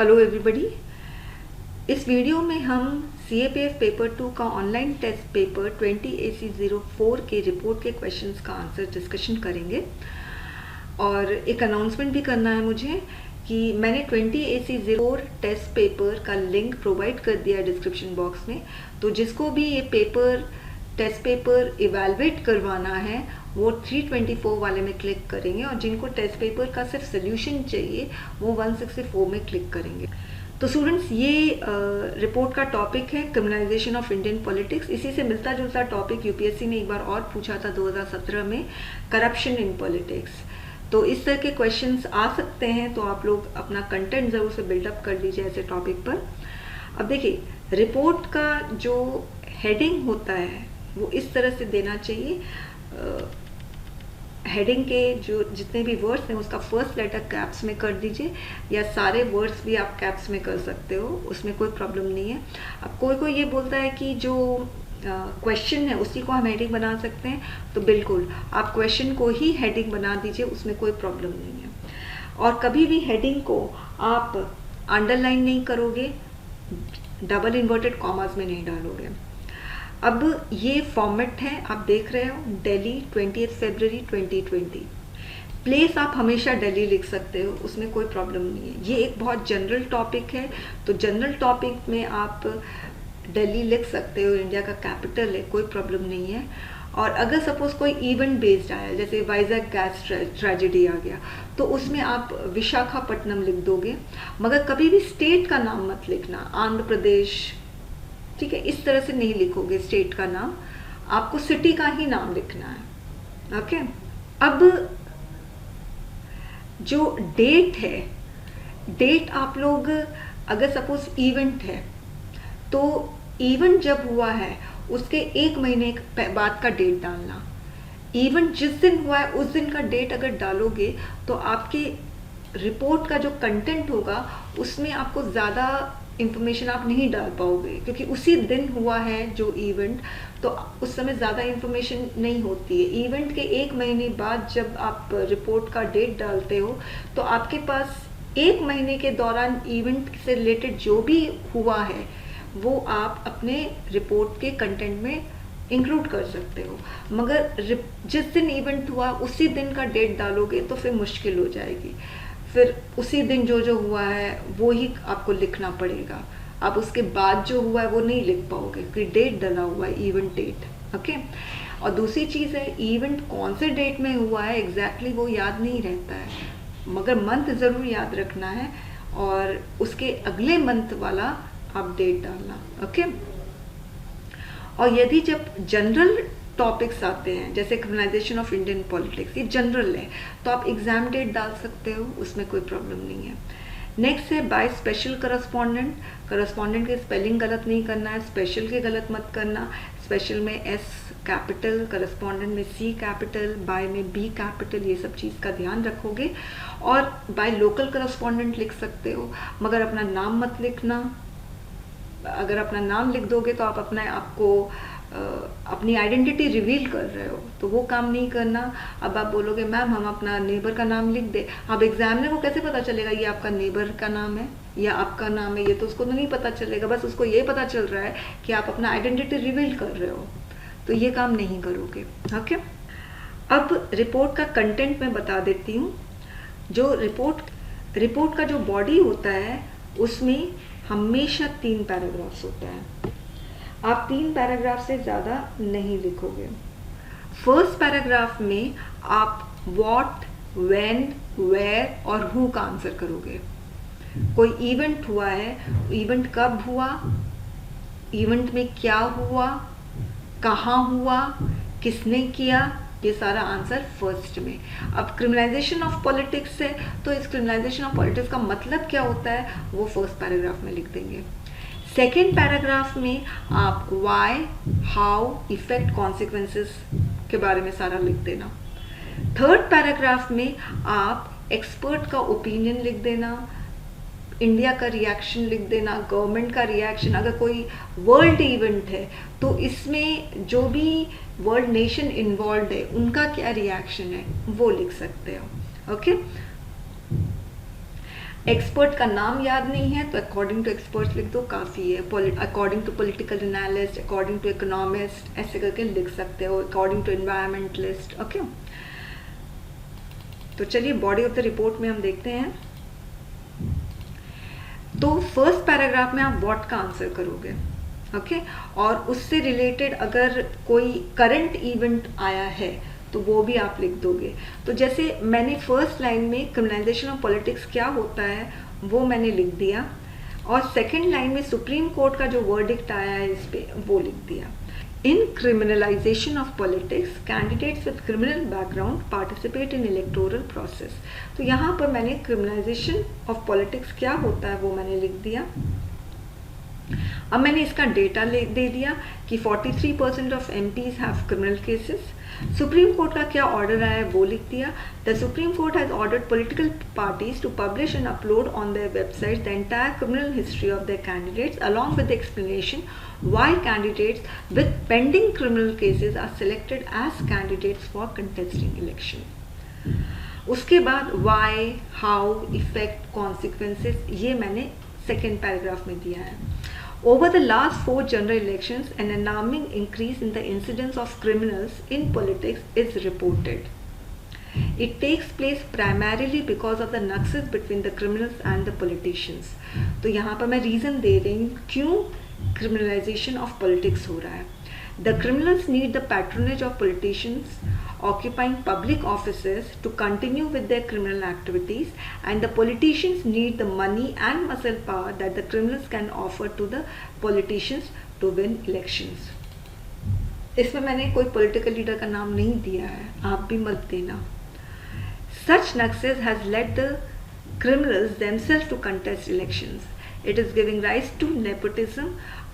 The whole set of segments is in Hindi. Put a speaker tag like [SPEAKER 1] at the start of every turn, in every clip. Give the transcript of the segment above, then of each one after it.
[SPEAKER 1] Hello everybody. इस वीडियो में हम CAPF पेपर 2 का ऑनलाइन टेस्ट पेपर 20AC04 के रिपोर्ट के क्वेश्चंस का आंसर डिस्कशन करेंगे। और एक अनाउंसमेंट भी करना है मुझे कि मैंने 20AC04 टेस्ट पेपर का लिंक प्रोवाइड कर दिया है डिस्क्रिप्शन बॉक्स में। तो जिसको भी ये टेस्ट पेपर इवेलुएट करवाना है वो 324 वाले में क्लिक करेंगे, और जिनको टेस्ट पेपर का सिर्फ सोल्यूशन चाहिए वो 164 में क्लिक करेंगे। तो स्टूडेंट्स, ये रिपोर्ट का टॉपिक है क्रिमिनलाइजेशन ऑफ इंडियन पॉलिटिक्स। इसी से मिलता जुलता टॉपिक यूपीएससी ने एक बार और पूछा था 2017 में, करप्शन इन पॉलिटिक्स। तो इस तरह के क्वेश्चंस आ सकते हैं, तो आप लोग अपना कंटेंट ज़रूर से बिल्डअप कर लीजिए ऐसे टॉपिक पर। अब देखिए, रिपोर्ट का जो हेडिंग होता है वो इस तरह से देना चाहिए। हेडिंग के जो जितने भी वर्ड्स हैं उसका फर्स्ट लेटर कैप्स में कर दीजिए, या सारे वर्ड्स भी आप कैप्स में कर सकते हो, उसमें कोई प्रॉब्लम नहीं है। अब कोई ये बोलता है कि जो क्वेश्चन है उसी को हम हेडिंग बना सकते हैं, तो बिल्कुल आप क्वेश्चन को ही हेडिंग बना दीजिए, उसमें कोई प्रॉब्लम नहीं है। और कभी भी हेडिंग को आप अंडरलाइन नहीं करोगे, डबल इन्वर्टेड कॉमास में नहीं डालोगे। अब ये फॉर्मेट है, आप देख रहे हो, दिल्ली 20 फरवरी 2020। प्लेस आप हमेशा दिल्ली लिख सकते हो, उसमें कोई प्रॉब्लम नहीं है। ये एक बहुत जनरल टॉपिक है, तो जनरल टॉपिक में आप दिल्ली लिख सकते हो, इंडिया का कैपिटल है, कोई प्रॉब्लम नहीं है। और अगर सपोज कोई इवेंट बेस्ड आया, जैसे वाइजैक गैस ट्रेजेडी आ गया, तो उसमें आप विशाखापट्टनम लिख दोगे, मगर कभी भी स्टेट का नाम मत लिखना, आंध्र प्रदेश, ठीक है, इस तरह से नहीं लिखोगे स्टेट का नाम, आपको सिटी का ही नाम लिखना है। ओके। अब जो डेट है, डेट आप लोग, अगर सपोज इवेंट है तो इवेंट जब हुआ है उसके 1 महीने बाद का डेट डालना। इवेंट जिस दिन हुआ है उस दिन का डेट अगर डालोगे तो आपके रिपोर्ट का जो कंटेंट होगा उसमें आपको ज़्यादा इंफॉर्मेशन आप नहीं डाल पाओगे, क्योंकि उसी दिन हुआ है जो इवेंट, तो उस समय ज़्यादा इंफॉर्मेशन नहीं होती है। इवेंट के 1 महीने बाद जब आप रिपोर्ट का डेट डालते हो तो आपके पास 1 महीने के दौरान इवेंट से रिलेटेड जो भी हुआ है वो आप अपने रिपोर्ट के कंटेंट में इंक्लूड कर सकते हो। मगर जिस दिन इवेंट हुआ उसी दिन का डेट डालोगे तो फिर मुश्किल हो जाएगी, फिर उसी दिन जो हुआ है वो ही आपको लिखना पड़ेगा। आप उसके बाद जो हुआ है वो नहीं लिख पाओगे, क्योंकि डेट डला हुआ है, इवेंट डेट। ओके। और दूसरी चीज़ है, इवेंट कौन से डेट में हुआ है एग्जैक्टली वो याद नहीं रहता है, मगर मंथ ज़रूर याद रखना है, और उसके अगले मंथ वाला आप डेट डालना। ओके। और यदि जब जनरल टॉपिक्स आते हैं, जैसे क्रिमिनलाइजेशन ऑफ इंडियन पॉलिटिक्स, ये जनरल है, तो आप एग्जाम डेट डाल सकते हो, उसमें कोई प्रॉब्लम नहीं है। नेक्स्ट है बाय स्पेशल करस्पॉन्डेंट। करस्पॉन्डेंट के स्पेलिंग गलत नहीं करना है, स्पेशल के गलत मत करना। स्पेशल में S कैपिटल, करस्पॉन्डेंट में C कैपिटल, बाय में B कैपिटल, ये सब चीज़ का ध्यान रखोगे। और बाय लोकल करस्पॉन्डेंट लिख सकते हो, मगर अपना नाम मत लिखना। अगर अपना नाम लिख दोगे तो आप अपनी आइडेंटिटी रिवील कर रहे हो, तो वो काम नहीं करना। अब आप बोलोगे मैम हम अपना नेबर का नाम लिख दे, अब एग्जामिनर को कैसे पता चलेगा ये आपका नेबर का नाम है या आपका नाम है? ये तो उसको नहीं पता चलेगा, बस उसको ये पता चल रहा है कि आप अपना आइडेंटिटी रिवील कर रहे हो, तो ये काम नहीं करोगे। ओके। अब रिपोर्ट का कंटेंट मैं बता देती हूँ। जो रिपोर्ट का जो बॉडी होता है उसमें हमेशा 3 पैराग्राफ्स होता है। आप 3 पैराग्राफ से ज़्यादा नहीं लिखोगे। फर्स्ट पैराग्राफ में आप व्हाट, व्हेन, वेयर और हु का आंसर करोगे। कोई इवेंट हुआ है, इवेंट कब हुआ, इवेंट में क्या हुआ, कहाँ हुआ, किसने किया, ये सारा आंसर फर्स्ट में। अब क्रिमिनलाइजेशन ऑफ पॉलिटिक्स है, तो इस क्रिमिनलाइजेशन ऑफ पॉलिटिक्स का मतलब क्या होता है वो फर्स्ट पैराग्राफ में लिख देंगे। सेकेंड पैराग्राफ में आप वाई, हाउ, इफेक्ट, कॉन्सिक्वेंसेस के बारे में सारा लिख देना। थर्ड पैराग्राफ में आप एक्सपर्ट का ओपिनियन लिख देना, इंडिया का रिएक्शन लिख देना, गवर्नमेंट का रिएक्शन। अगर कोई वर्ल्ड इवेंट है तो इसमें जो भी वर्ल्ड नेशन इन्वॉल्व है उनका क्या रिएक्शन है वो लिख सकते हो। ओके। एक्सपर्ट का नाम याद नहीं है तो अकॉर्डिंग टू एक्सपर्ट्स लिख दो, काफ़ी है। According to political analyst, according to economist, ऐसे करके लिख सकते हो, अकॉर्डिंग टू एनवायरमेंटलिस्ट। ओके, तो चलिए बॉडी ऑफ द रिपोर्ट में हम देखते हैं। तो फर्स्ट पैराग्राफ में आप व्हाट का आंसर करोगे, ओके, और उससे रिलेटेड अगर कोई करंट इवेंट आया है तो वो भी आप लिख दोगे। तो जैसे मैंने फर्स्ट लाइन में क्रिमिनलाइजेशन ऑफ पॉलिटिक्स क्या होता है वो मैंने लिख दिया, और सेकंड लाइन में सुप्रीम कोर्ट का जो वर्डिक्ट आया है इस पे वो लिख दिया। In criminalization of politics, candidates with criminal background participate in electoral process. तो यहाँ पर मैंने क्रिमिनलाइजेशन ऑफ पॉलिटिक्स क्या होता है वो मैंने लिख दिया। अब मैंने इसका डेटा दे दिया कि 43% of MPs have criminal cases. Supreme court का क्या ऑर्डर आया है वो लिख दिया। The supreme court has ordered political parties to publish and upload on their website the entire criminal history of their candidates along with explanation why candidates with pending criminal cases are selected as candidates for contesting election. उसके बाद वाई, हाउ, इफेक्ट, कॉन्सिक्वेंसेस, ये मैंने सेकेंड पैराग्राफ में दिया है। Over the last 4 general elections, an alarming increase in the incidence of criminals in politics is reported. It takes place primarily because of the nexus between the criminals and the politicians. तो यहाँ पर मैं रीज़न दे रही हूँ क्यों क्रिमिनलाइजेशन ऑफ पॉलिटिक्स हो रहा है। The criminals need the patronage of politicians occupying public offices to continue with their criminal activities, and the politicians need the money and muscle power that the criminals can offer to the politicians to win elections. इसमें मैंने कोई पॉलिटिकल लीडर का नाम नहीं दिया है, आप भी मत देना। Such nexus has led the criminals themselves to contest elections. It is giving rise to nepotism.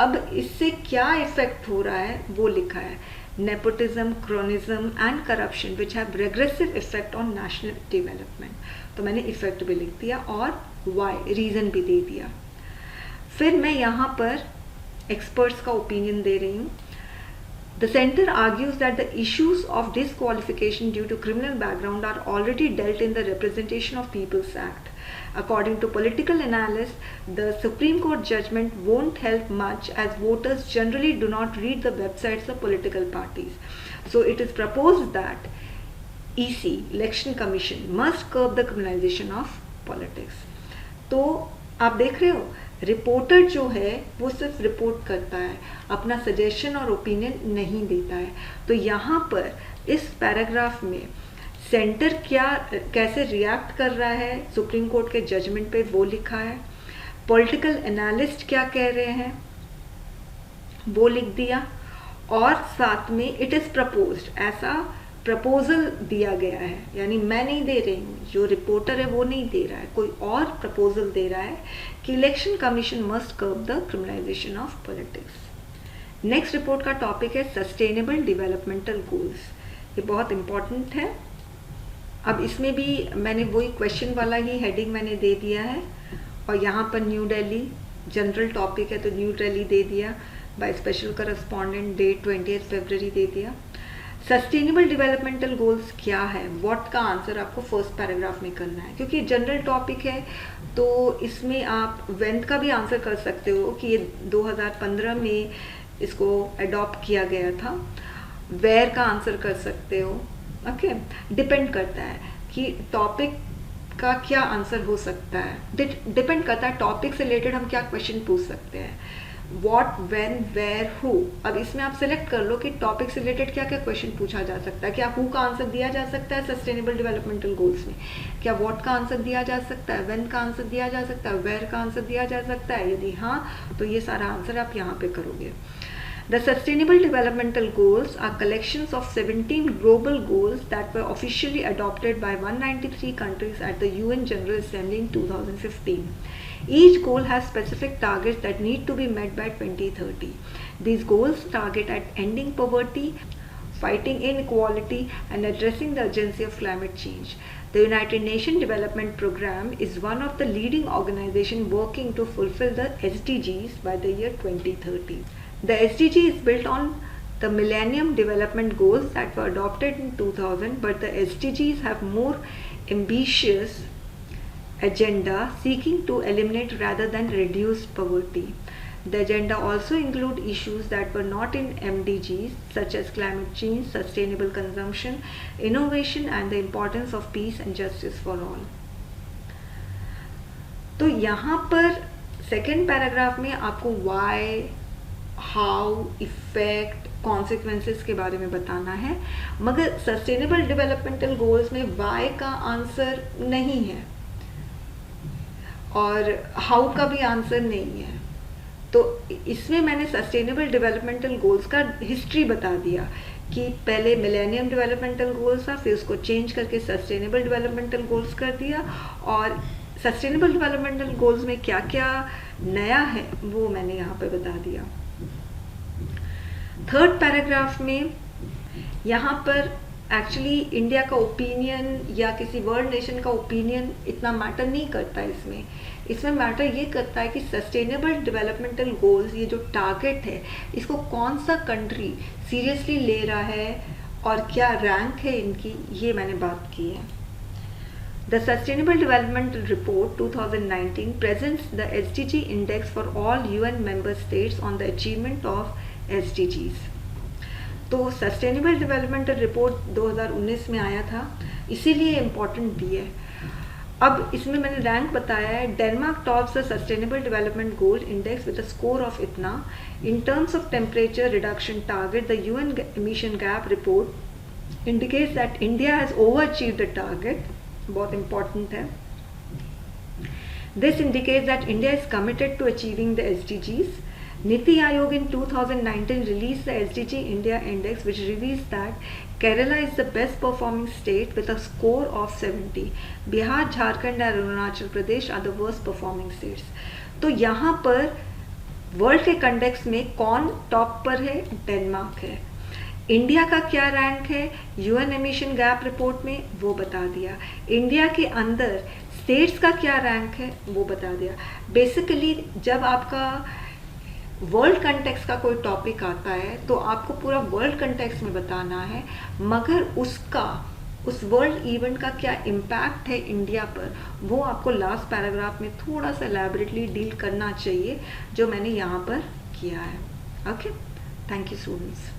[SPEAKER 1] अब इससे क्या इफेक्ट हो रहा है वो लिखा है। nepotism, cronyism and corruption which have regressive effect on national development. तो मैंने इफेक्ट भी लिख दिया और why, रीज़न भी दे दिया। फिर मैं यहाँ पर एक्सपर्ट्स का ओपिनियन दे रही हूँ। The center argues that the issues of disqualification due to criminal background are already dealt in the Representation of People's Act. According to political analysts, the Supreme Court judgment won't help much as voters generally do not read the websites of political parties. So it is proposed that EC, Election Commission, must curb the criminalization of politics. तो आप देख रहे हो, रिपोर्टर जो है वो सिर्फ रिपोर्ट करता है, अपना सजेशन और ओपिनियन नहीं देता है। तो यहाँ पर इस पैराग्राफ में सेंटर कैसे रिएक्ट कर रहा है सुप्रीम कोर्ट के जजमेंट पे वो लिखा है। पॉलिटिकल एनालिस्ट क्या कह रहे हैं वो लिख दिया, और साथ में इट इज़ प्रपोज्ड, ऐसा प्रपोजल दिया गया है, यानी मैं नहीं दे रही हूँ, जो रिपोर्टर है वो नहीं दे रहा है, कोई और प्रपोजल दे रहा है कि election commission must कर्ब the criminalisation of politics. Next report का टॉपिक है सस्टेनेबल डेवलपमेंटल गोल्स। ये बहुत इंपॉर्टेंट है। अब इसमें भी मैंने वही क्वेश्चन वाला ही हेडिंग मैंने दे दिया है, और यहाँ पर न्यू दिल्ली जनरल टॉपिक है तो न्यू दिल्ली दे दिया, बाय स्पेशल करस्पॉन्डेंट डेट 20 फरवरी दे दिया। सस्टेनेबल डेवलपमेंटल गोल्स क्या है, व्हाट का आंसर आपको फर्स्ट पैराग्राफ में करना है, क्योंकि जनरल टॉपिक है तो इसमें आप व्हेन का भी आंसर कर सकते हो कि ये 2015 में इसको अडॉप्ट किया गया था, वेयर का आंसर कर सकते हो। ओके, डिपेंड करता है कि टॉपिक का क्या आंसर हो सकता है, डिपेंड करता है टॉपिक से रिलेटेड हम क्या क्वेश्चन पूछ सकते हैं। What, when, where, who. अब इसमें आप सेलेक्ट कर लो कि टॉपिक से रिलेटेड क्या क्या क्वेश्चन पूछा जा सकता है। क्या हु का आंसर दिया जा सकता है सस्टेनेबल डेवलपमेंटल गोल्स में, क्या व्हाट का आंसर दिया जा सकता है, व्हेन का आंसर दिया जा सकता है, वेयर का आंसर दिया जा सकता है। यदि हाँ तो ये सारा आंसर आप यहाँ पे करोगे। The Sustainable Developmental Goals are collections of 17 global goals that were officially adopted by 193 countries at the UN General Assembly in 2015. Each goal has specific targets that need to be met by 2030. These goals target at ending poverty, fighting inequality, and addressing the urgency of climate change. The United Nations Development Programme is one of the leading organizations working to fulfill the SDGs by the year 2030. The SDG is built on the Millennium Development Goals that were adopted in 2000, but the SDGs have more ambitious agenda seeking to eliminate rather than reduce poverty. The agenda also include issues that were not in MDGs such as climate change, sustainable consumption, innovation and the importance of peace and justice for all. तो यहाँ पर सेकेंड पैराग्राफ में आपको वाई, हाउ, इफेक्ट, कॉन्सिक्वेंसेस के बारे में बताना है, मगर सस्टेनेबल डेवलपमेंटल गोल्स में वाई का आंसर नहीं है और हाउ का भी आंसर नहीं है। तो इसमें मैंने सस्टेनेबल डेवलपमेंटल गोल्स का हिस्ट्री बता दिया कि पहले मिलेनियम डेवलपमेंटल गोल्स था, फिर उसको चेंज करके सस्टेनेबल डेवलपमेंटल गोल्स कर दिया, और सस्टेनेबल डेवलपमेंटल गोल्स में क्या क्या नया है वो मैंने यहाँ पे बता दिया। थर्ड पैराग्राफ में यहाँ पर एक्चुअली इंडिया का ओपिनियन या किसी वर्ल्ड नेशन का ओपिनियन इतना मैटर नहीं करता है। इसमें मैटर ये करता है कि सस्टेनेबल डेवलपमेंटल गोल्स, ये जो टारगेट है, इसको कौन सा कंट्री सीरियसली ले रहा है और क्या रैंक है इनकी, ये मैंने बात की है। The Sustainable Development Report 2019 presents the SDG Index for all UN member states on the achievement of SDGs. तो सस्टेनेबल डेवलपमेंटल रिपोर्ट 2019 में आया था, इसीलिए इम्पोर्टेंट भी है। अब इसमें मैंने रैंक बताया है। Denmark tops the sustainable development goal index with a score of इतना। In terms of temperature reduction target, the UN emission gap report indicates that India has over achieved the target. बहुत इंपॉर्टेंट है। This indicates that India is committed to achieving the SDGs. Niti Aayog in 2019 released the SDG India Index, which reveals that Kerala is the best performing state with a score of 70. Bihar, Jharkhand and Arunachal Pradesh are the worst performing states. तो यहाँ पर वर्ल्ड के कंटेक्स्ट में कौन टॉप पर है? डेनमार्क है। इंडिया का क्या रैंक है यूएन एमिशन गैप रिपोर्ट में, वो बता दिया। इंडिया के अंदर स्टेट्स का क्या रैंक है वो बता दिया। बेसिकली जब आपका वर्ल्ड कंटेक्स्ट का कोई टॉपिक आता है तो आपको पूरा वर्ल्ड कंटेक्स्ट में बताना है, मगर उस वर्ल्ड इवेंट का क्या इम्पैक्ट है इंडिया पर, वो आपको लास्ट पैराग्राफ में थोड़ा सा एलैबोरेटली डील करना चाहिए, जो मैंने यहाँ पर किया है। Okay, thank you students.